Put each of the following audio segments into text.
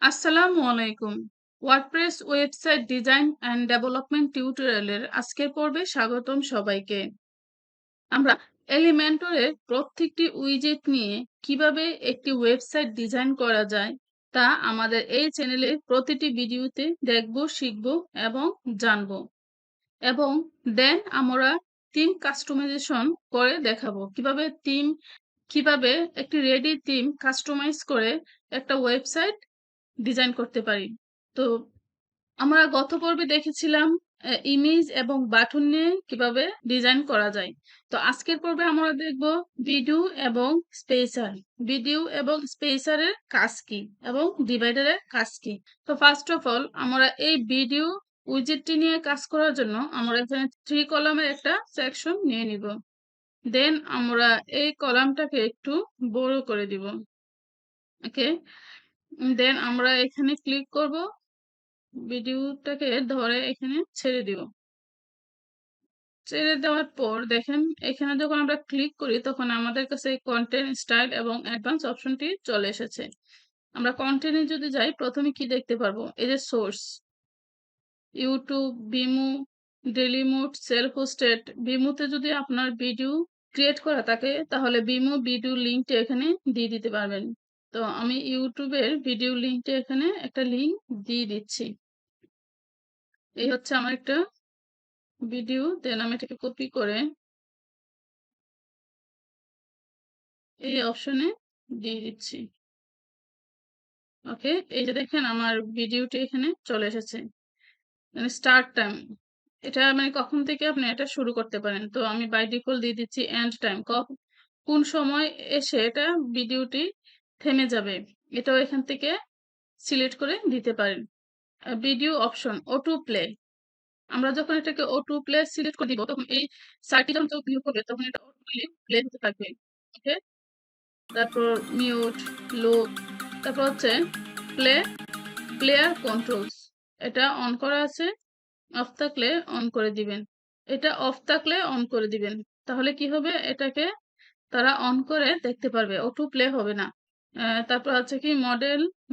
আসসালামু আলাইকুম। WordPress website design and development টিউটোরিয়ালের আজকের পর্বে স্বাগতম সবাইকে। আমরা এলিমেন্টরের প্রত্যেকটি উইজেট নিয়ে কিভাবে একটি ওয়েবসাইট ডিজাইন করা যায় তা আমাদের এই চ্যানেলে প্রতিটি ভিডিওতে দেখব, শিখব এবং জানব। এবং দেন আমরা থিম কাস্টমাইজেশন করে দেখাবো কিভাবে একটি রেডি থিম কাস্টমাইজ করে একটা ওয়েবসাইট ডিজাইন করতে পারি। তো আমরা গত পর্বে দেখেছিলাম ইমেজ এবং বাটন নিয়ে কিভাবে ডিজাইন করা যায়। তো আজকের পর্বে আমরা দেখব ভিডিও এবং স্পেসার। ভিডিও এবং স্পেসারের কাজ কি এবং ডিভাইডারের কাজ কি। তো ফার্স্ট অফ অল আমরা এই ভিডিও উইজেটটি নিয়ে কাজ করার জন্য আমরা এখানে 3 কলামের একটা সেকশন নিয়ে নিব। দেন আমরা এই কলামটাকে একটু বড় করে দিব। ওকে, দেন আমরা এখানে ক্লিক করব, ভিডিওটাকে ধরে এখানে ছেড়ে দিব। ছেড়ে দেওয়ার পর দেখেন এখানে যখন আমরা ক্লিক করি তখন আমাদের কাছে কন্টেন্ট স্টাইল এবং অ্যাডভান্স অপশনটি চলে এসেছে। আমরা কন্টেন্টে যদি যাই প্রথমে কি দেখতে পারবো, এই যে source, YouTube, Vimeo, daily mood, self hosted. বিমুতে যদি আপনার ভিডিও ক্রিয়েট করা থাকে তাহলে বিমু ভিডিও লিঙ্কটা এখানে দিয়ে দিতে পারবেন। তো আমি ইউটিউবের ভিডিও লিঙ্কটা এখানে একটা লিঙ্ক দিয়ে দিচ্ছি। এই হচ্ছে আমার একটা ভিডিও, দেন আমি এটাকে কপি করে এই অপশনে দিয়ে দিচ্ছি। ওকে, এই যে দেখেন আমার ভিডিওটি এখানে চলে এসেছে। মানে স্টার্ট টাইম, এটা মানে কখন থেকে আপনি এটা শুরু করতে পারেন। তো আমি বাই ডিফল্ট দিয়ে দিচ্ছি এন্ড টাইম, কোন সময় এসে এটা ভিডিওটি থেমে যাবে এটাও এখান থেকে সিলেক্ট করে দিতে পারেন। ভিডিও অপশন অটো প্লে, আমরা যখন এটাকে অটো প্লে সিলেক্ট করে দিব তখন এই সাইটটি যখন কেউ ভিউ করবে তখন এটা অটোমেটিক প্লে হতে থাকবে। ওকে, তারপর মিউট, লো, তারপর হচ্ছে প্লে, প্লেয়ার কন্ট্রোলস, এটা অন করা আছে, অফ থাকলে অন করে দিবেন। এটা অফ থাকলে অন করে দিবেন, তাহলে কি হবে, এটাকে তারা অন করে দেখতে পারবে, অটো প্লে হবে না। তারপর হচ্ছে কি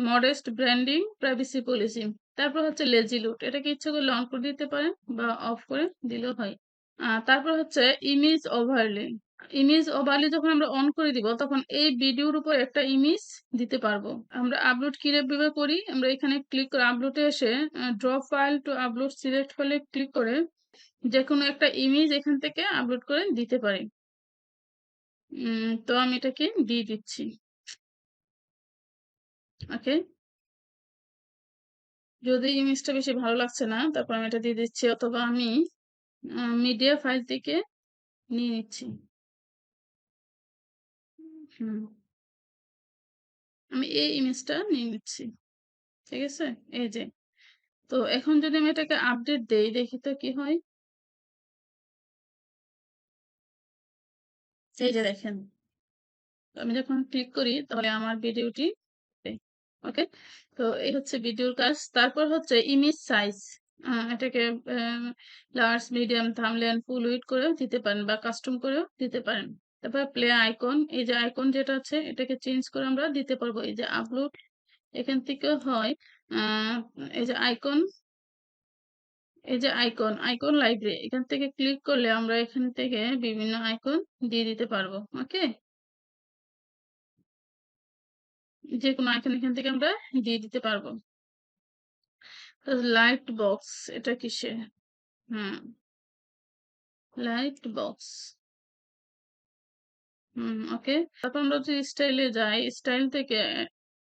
মডেস্ট ব্র্যান্ডিং, প্রাইভেসি পলিসি। তারপর হচ্ছে লেজি লুট, এটাকে ইচ্ছে করলে অন করে দিতে পারেন বা অফ করে দিলেও হয়। তারপর হচ্ছে ইমেজ ওভারলে। ইমেজ ওভারলে যখন আমরা অন করে দিব তখন এই ভিডিওর উপর একটা ইমেজ দিতে পারবো। আমরা আপলোড কিভাবে করি, আমরা এখানে ক্লিক করে আপলোডে এসে drop file to upload select ফাইলে ক্লিক করে যে কোনো একটা ইমেজ এখান থেকে আপলোড করে দিতে পারি। তো আমি এটাকে দিয়ে দিচ্ছি। ওকে, যদি ইমেজটা বেশি ভালো লাগছে না তারপর আমি এটা দিয়ে দিচ্ছি, অথবা আমি মিডিয়া ফাইল থেকে নিয়ে নিচ্ছি। হুম, আমি এই ইমেজটা নিয়ে নিচ্ছি। ঠিক আছে, এই যে। তো এখন যদি আমি এটাকে আপডেট দেই দেখি তো কি হয়। এই যে দেখেন, আমি যখন ক্লিক করি তাহলে আমার ভিডিওটি, ওকে। তো এই হচ্ছে ভিডিওর কাজ। তারপর হচ্ছে ইমেজ সাইজ, এটাকে large, medium, thumbnail, full width করেও দিতে পারেন বা কাস্টম করেও দিতে পারেন। তারপর প্লে আইকন, এই যে আইকন যেটা আছে এটাকে চেঞ্জ করে আমরা দিতে পারবো। এই যে আপলোড, এখান থেকেও হয়। আহ, এই যে আইকন, আইকন লাইব্রেরি, এখান থেকে ক্লিক করলে আমরা এখান থেকে বিভিন্ন আইকন দিয়ে দিতে পারবো। ওকে, যে কোনো আইকন এখান থেকে আমরা দিয়ে দিতে পারবো। লাইট বক্স, এটা কিসে? হুম, লাইট বক্স। ওকে। তারপর আমরা যদি স্টাইলে যাই, স্টাইল থেকে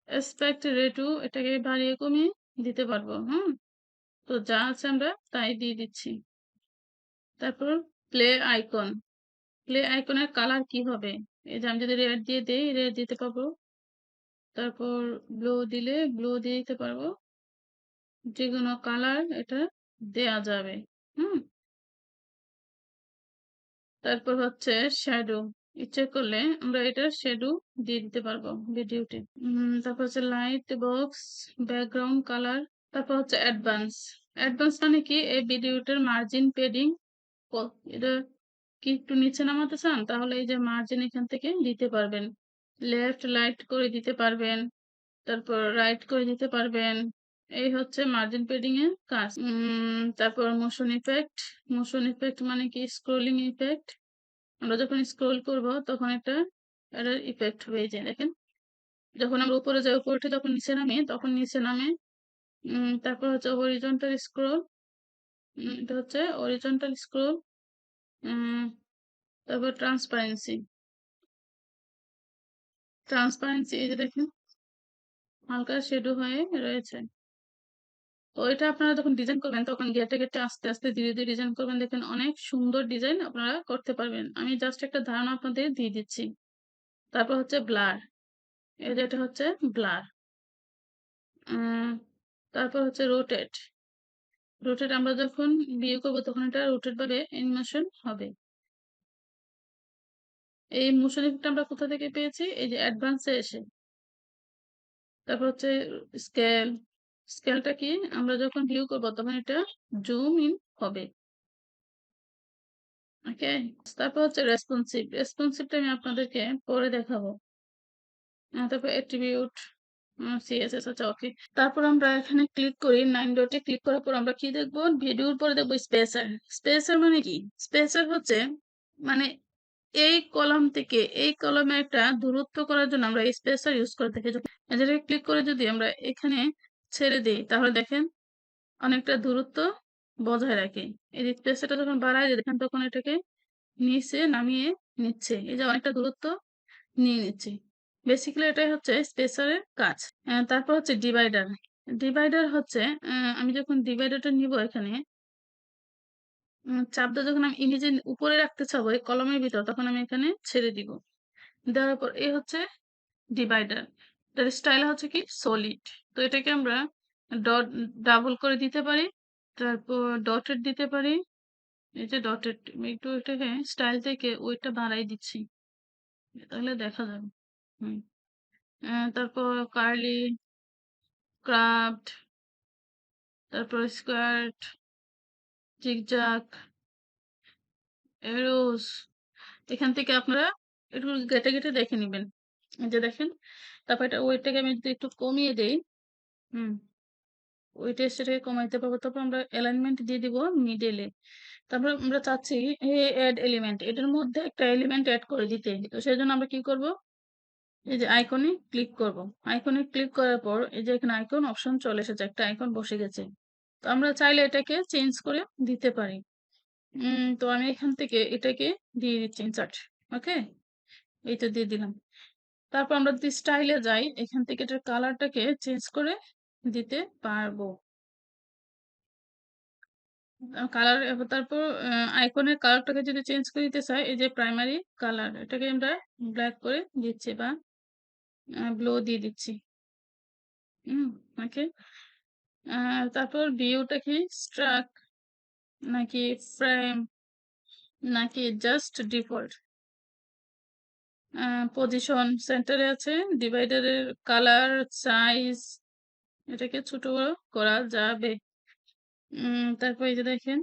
অ্যাসপেক্ট রেটু, এটাকে বাড়িয়ে কমিয়ে দিতে পারবো। তো যা আছে আমরা তাই দিয়ে দিচ্ছি। তারপর প্লে আইকন, প্লে আইকনের কালার কি হবে, এই যে আমি যদি রেড দিয়ে দেই রেড দিতে পারবো, তারপর ব্লু দিলে ব্লু দিয়ে দিতে পারবো, যে কোনো কালার এটা দেয়া যাবে। হুম, তারপর হচ্ছে শ্যাডো, ইচ্ছে করলে আমরা এটা শ্যাডো দিয়ে দিতে পারবো ভিডিওতে। তারপর হচ্ছে লাইট বক্স, ব্যাকগ্রাউন্ড কালার। তারপর হচ্ছে অ্যাডভান্স, অ্যাডভান্স মানে কি, এই ভিডিওটার মার্জিন পেডিং, এটা কি একটু নিচে নামাতে চান তাহলে এই যে মার্জিন এখান থেকে দিতে পারবেন, লেফট লাইট করে দিতে পারবেন। তারপর রাইট করে দিতে পারবেন। এই হচ্ছে মার্জিন পেডিং এর কাজ। তারপর মোশন ইফেক্ট। মোশন ইফেক্ট মানে কি? Scrolling effect. আমরা যখন স্ক্রল করব তখন এটার ইফেক্ট হয়ে যায়। দেখেন, যখন আমরা উপরে যাই, উপরে উঠে যখন নিচে নামি তখন নিচে নামে। তারপর হচ্ছে হরিজন্টাল স্ক্রল। এটা হচ্ছে হরিজন্টাল স্ক্রল। তারপর ট্রান্সপারেন্সি। ট্রান্সপারেন্সি এই যে দেখেন হালকা শেডো হয়ে রয়েছে। তো এটা আপনারা যখন ডিজাইন করবেন তখন গেটে গেটে আস্তে আস্তে ধীরে ধীরে ডিজাইন করবেন, দেখেন অনেক সুন্দর ডিজাইন আপনারা করতে পারবেন। আমি জাস্ট একটা ধারণা আপনাদের দিয়ে দিচ্ছি। তারপর হচ্ছে ব্লার। এই যে এটা হচ্ছে ব্লার। তারপর হচ্ছে রোটেট। রোটেট আমরা যখন বিয়ে করবো তখন এটা রোটেট ভাবে অ্যানিমেশন হবে। এই মোশন ইফেক্ট আমরা কোথা থেকে পেয়েছি? এই যে অ্যাডভান্সে এসে। তারপর হচ্ছে স্কেল। স্কেলটা কি? আমরা যখন ভিউ করবো তখন এটা জুম ইন হবে। ওকে। তারপর হচ্ছে রেসপন্সিভ। রেসপন্সিভটা আমি আপনাদেরকে পরে দেখাবো। তারপর অ্যাট্রিবিউট, সিএসএস হচ্ছে ওকে। তারপর আমরা এখানে ক্লিক করি, 9 ডটে ক্লিক করার পর আমরা কি দেখবো? ভিডিওর পরে দেখবো স্পেসার। স্পেসার মানে কি? স্পেসার হচ্ছে মানে এই কলাম থেকে এই কলামে একটা দূরত্ব করার জন্য আমরা স্পেসার ইউজ করে থাকি। যেটা ক্লিক করে যদি আমরা এখানে ছেড়ে দিই তাহলে দেখেন অনেকটা দূরত্ব বজায় রাখে। এই স্পেসারটা যখন বাড়ায় দেখেন তখন এটাকে নিচে নামিয়ে নিচ্ছে। এই যে অনেকটা দূরত্ব নিয়ে নিচ্ছে। বেসিক্যালি এটাই হচ্ছে স্পেসারের কাজ। তারপর হচ্ছে ডিভাইডার। ডিভাইডার হচ্ছে আমি যখন ডিভাইডারটা নিব এখানে চাপটা যখন আমি ইমেজের উপরে রাখতে চাবো এই কলমের ভিতর তখন আমি এখানে ছেড়ে দিব। দেওয়ার পর এই হচ্ছে ডিভাইডার। তার স্টাইল হচ্ছে কি? সলিড। তো এটাকে আমরা ডট ডাবল করে দিতে পারি, তারপর ডটেড দিতে পারি। এই যে ডটেড, একটু এটাকে স্টাইল থেকে ওইটা বাড়াই দিচ্ছি তাহলে দেখা যাবে। হুম। তারপর কার্লি, ক্রাফট, তারপর স্কোয়ার্ট, জিগজাগ, এরোস। এখান থেকে আপনারা একটু ঘেটে ঘেটে দেখে নিবেন। এই যে দেখেন। তারপর এটা ওয়েটটাকে আমি যদি একটু কমিয়ে দেই, হুম, ওইটা সেটাকে কমাইতে পারবো। তারপর আমরা অ্যালাইনমেন্ট দিয়ে দিব মিডলে। তারপর আমরা চাচ্ছি অ্যাড এলিমেন্ট, এটার মধ্যে একটা এলিমেন্ট অ্যাড করে দিতে। তো সেই জন্য আমরা কি করব? এই যে আইকনে ক্লিক করব। আইকনে ক্লিক করার পর এই যে এখানে আইকন অপশন চলে এসেছে, একটা আইকন বসে গেছে। তো আমরা চাইলে এটাকে চেঞ্জ করে দিতে পারি। তো আমি এখান থেকে এটাকে দিয়ে দিচ্ছি ইনসার্ট। ওকে, এই তো দিয়ে দিলাম। তারপর আমরা যদি স্টাইলে যাই এখান থেকে এটার কালারটাকে চেঞ্জ করে দিতে পারবো। কালার, তারপর আইকনের কালারটাকে যদি চেঞ্জ করে দিতে চাই এই যে প্রাইমারি কালার এটাকে আমরা ব্ল্যাক করে দিচ্ছি বা ব্লু দিয়ে দিচ্ছি। ওকে। তারপর ভিউটা কি? স্ট্রাক নাকি ফ্রেম নাকি জাস্ট ডিফল্ট? পজিশন সেন্টারে আছে। ডিভাইডারের কালার, সাইজ, এটাকে ছোট বড় করা যাবে। তারপর এই যে দেখেন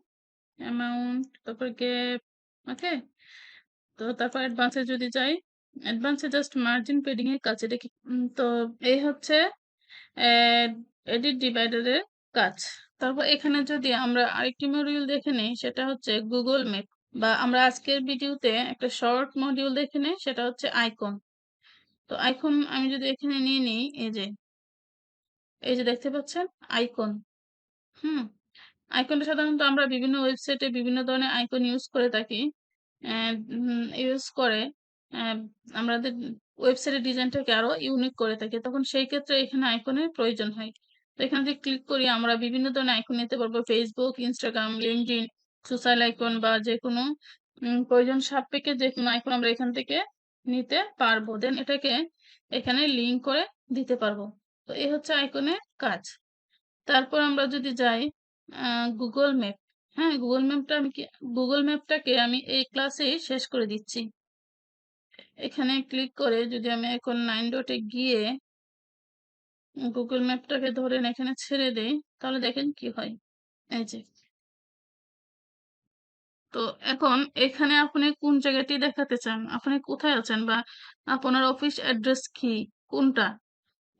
অ্যামাউন্ট, তারপর গ্যাপ। ওকে। তো তারপর অ্যাডভান্সে যদি যাই, অ্যাডভান্সে জাস্ট মার্জিন পেডিং এর কাজ। এটা কি? তো এই হচ্ছে এডিট ডিভাইডারের কাজ। তারপর এখানে যদি আমরা আরেকটি মডিউল দেখে নেই সেটা হচ্ছে গুগল ম্যাপ, বা আমরা আজকের ভিডিওতে একটা শর্ট মডিউল দেখে নেই সেটা হচ্ছে আইকন। তো আইকন আমি যদি এখানে নিয়ে নিই, এই যে দেখতে পাচ্ছেন আইকন। হুম। আইকনটা সাধারণত আমরা বিভিন্ন ওয়েবসাইটে বিভিন্ন ধরনের আইকন ইউজ করে থাকি। ইউজ করে আহ, আমাদের ওয়েবসাইটের ডিজাইনটাকে আরো ইউনিক করে থাকি, তখন সেই ক্ষেত্রে এখানে আইকনের প্রয়োজন হয়। তো এখানে যদি ক্লিক করি আমরা বিভিন্ন ধরনের আইকন নিতে পারবো, Facebook, Instagram, LinkedIn, social icon বা যে কোনো প্রয়োজন সাপেক্ষে যে কোনো আইকন আমরা এখান থেকে নিতে পারবো। দেন এটাকে এখানে লিঙ্ক করে দিতে পারবো। তো এই হচ্ছে আইকনের কাজ। তারপর আমরা যদি যাই গুগল ম্যাপ। হ্যাঁ, গুগল ম্যাপটাকে আমি এই ক্লাসে শেষ করে দিচ্ছি। এখানে ক্লিক করে যদি আমি এখন 9 ডটে গিয়ে গুগল ম্যাপটাকে ধরেন এখানে ছেড়ে দেই তাহলে দেখেন কি হয়। এই যে, তো এখন এখানে আপনি কোন জায়গাটি দেখাতে চান, আপনি কোথায় আছেন, বা আপনার অফিস অ্যাড্রেস কি, কোনটা,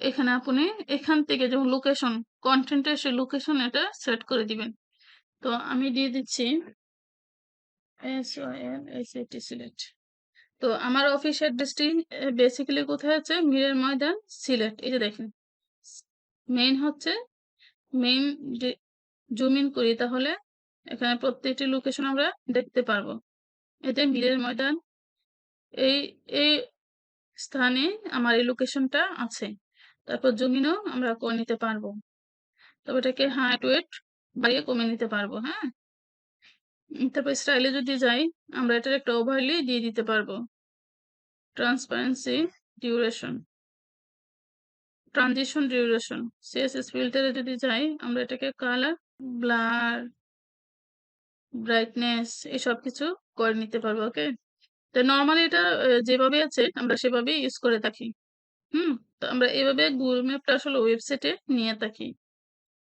এখানে আপনি এখান থেকে যেমন লোকেশন, কনটেন্টে এসে লোকেশন এটা সেট করে দিবেন। তো আমি দিয়ে দিচ্ছি SYLSAT সিলেট। তো আমার অফিস অ্যাড্রেসটি বেসিক্যালি কোথায় আছে? মীরের ময়দান, সিলেট। এই যে দেখেন। মেইন হচ্ছে মেইন যে জুম ইন করি তাহলে এখানে প্রত্যেকটি লোকেশন আমরা দেখতে পারবো। এতে মীরের ময়দান এই এই স্থানে আমার এই লোকেশনটা আছে। তারপর জুম ইনও আমরা করে নিতে পারবো। তবে এটাকে হাইট ওয়েট বাড়িয়ে কমিয়ে নিতে পারবো, হ্যাঁ? তারপর স্টাইলে যদি যাই আমরা এটার একটা ওভারলে দিয়ে দিতে পারবো। Transparency, duration, transition duration, CSS ফিল্টারে যদি যাই আমরা এটাকে কালার, ব্লার, ব্রাইটনেস এসব কিছু করে নিতে পারবো। ওকে, তো নর্মালি এটা যেভাবে আছে আমরা সেভাবেই ইউজ করে থাকি। তো আমরা এভাবে গুগল ম্যাপটা আসলে ওয়েবসাইটে নিয়ে থাকি।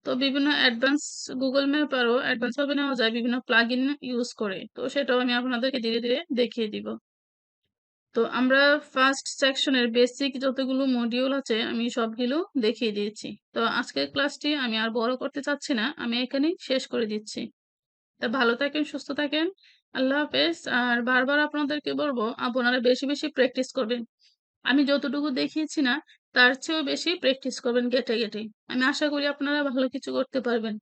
তো বিভিন্ন অ্যাডভান্স গুগল ম্যাপ আরো অ্যাডভান্স ভাবে নেওয়া যায় বিভিন্ন প্লাগইন ইউজ করে। তো সেটাও আমি আপনাদেরকে ধীরে ধীরে দেখিয়ে দিব। তো আমরা ফার্স্ট সেকশনের বেসিক যতগুলো মডিউল আছে আমি সবগুলো দেখিয়ে দিয়েছি। তো আজকের ক্লাসটি আমি আর বড় করতে চাচ্ছি না, আমি এখানেই শেষ করে দিচ্ছি। তা ভালো থাকেন, সুস্থ থাকেন। আল্লাহ হাফেজ। আর বারবার আপনাদেরকে বলবো আপনারা বেশি বেশি প্র্যাকটিস করবেন। আমি যতটুকু দেখিয়েছি না তার চেয়েও বেশি প্র্যাকটিস করবেন গেটে গেটে। আমি আশা করি আপনারা ভালো কিছু করতে পারবেন।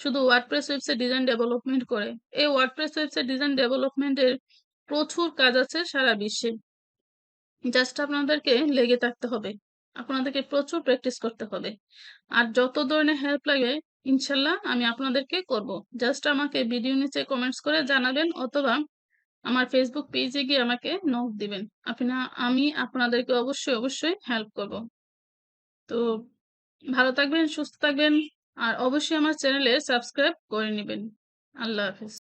শুধু ওয়ার্ডপ্রেস ওয়েবসাইট ডিজাইন ডেভেলপমেন্ট করে। এই ওয়ার্ডপ্রেস ওয়েবসাইট ডিজাইন ডেভেলপমেন্টের প্রচুর কাজ আছে সারা বিশ্বে। জাস্ট আপনাদেরকে লেগে থাকতে হবে। আপনাদেরকে প্রচুর প্র্যাকটিস করতে হবে। আর যত ধরনের হেল্প লাগে ইনশাল্লাহ আমি আপনাদেরকে করব। জাস্ট আমাকে ভিডিও নিচে কমেন্টস করে জানাবেন অথবা আমার ফেসবুক পেজে গিয়ে আমাকে নক দিবেন। আমি আপনাদেরকে অবশ্যই হেল্প করব। তো ভালো থাকবেন, সুস্থ থাকবেন আর অবশ্যই আমার চ্যানেলে সাবস্ক্রাইব করে নিবেন। আল্লাহ হাফেজ।